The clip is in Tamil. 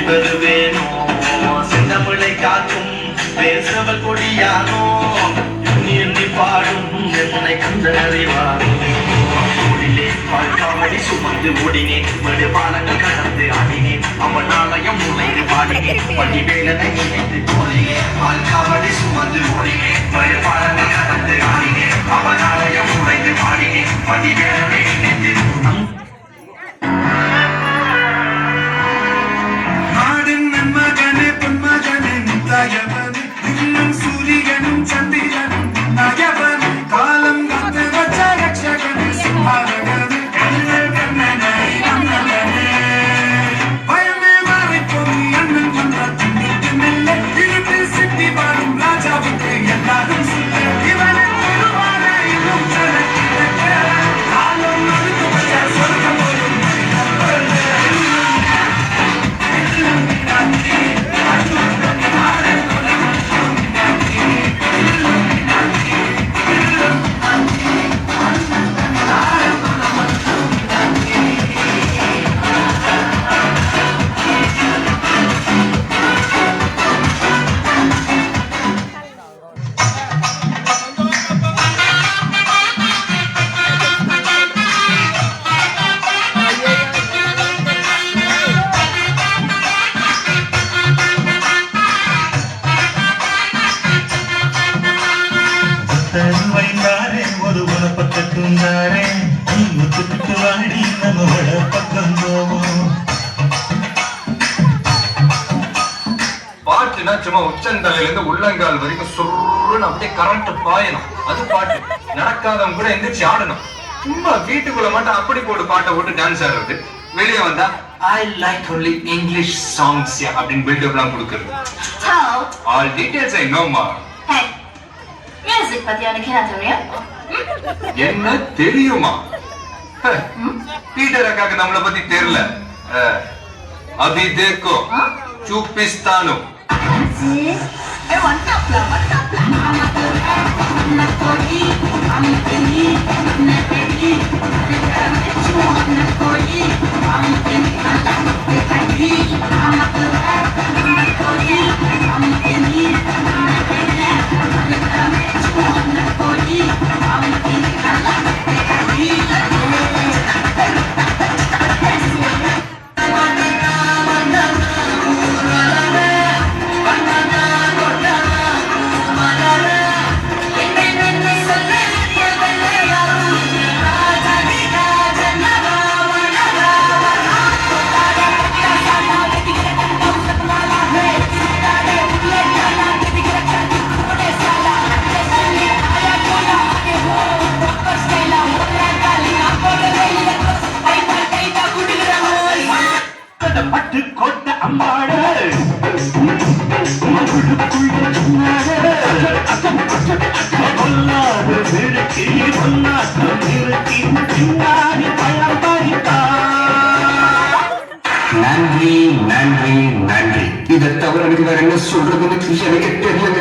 பெறுவேனோ செந்தமிழை காக்கும் பேசவ கொடியானோ எண்ணி எண்ணி பாடும் என்னை கண்டு அறிவானோ ஓடிலே பால்காவடி சுமந்து ஓடினேன் மேடு பாலங்கள் கடந்து ஆடினேன் அவன் ஆலயம் நுழைந்து பாடினேன் பள்ளி வேலனை நினைத்து போனேன் பால்காவடி சுமந்து ஓடினேன் மேடு பாலங்கள் கடந்து ஆடினேன் அவன் ஆலயம் நுழைந்து பாடினேன் பள்ளி வேலனை நினைத்து சூரியனும் சந்திரனும் நயவனும் காலம் காத்து வச்ச ரட்சகனே சிம்ஹாரகனே கண்ணனே பயமே மாறி போய் அண்ணன் கொன்ற திண்ணிட்டு மெல்ல இருட்டு சிட்டி வாழும் ராஜாவுக்கு எல்லாரும் சொல்ல இவனை திருவார இன்னும் சனக்கிழக்க காலம் நடுக்கு வச்ச சொர்க்கம் போலும் வைந்தாரே ஒரு பக்கத்தும் தாரே முத்துக்கு வாடி நம்மளோட பக்கம் போவோம். பாட்டுனா சும்மா உச்சந்தலையில இருந்து உள்ளங்கால் வரைக்கும் சுருன்னு அப்படியே கரண்ட் பாயணும். அது பாட்டு நடக்காதவங்க கூட எந்திரிச்சு ஆடணும். சும்மா வீட்டுக்குள்ள மட்டும் அப்படி போட்டு பாட்டை போட்டு டான்ஸ் ஆடுறது, வெளியே வந்தா I like only English songs அப்படின்னு பில்டப் எல்லாம் கொடுக்கறது. ஆல் டீடைல்ஸ் ஐ நோ மா. மியூசிக் பத்தி உனக்கு என்ன தெரியும்? என்ன தெரியுமா? பீட்டர் அக்காக்கு நம்மளை பத்தி தெரியல. அபி தேக்கோ சூப்பிஸ்தானோ. பட்டு கோட்ட அம்பாடு நன்றி நன்றி நன்றி. இதை தவிர எனக்கு வேற என்ன சொல்றதுன்னு எனக்கு தெரியல.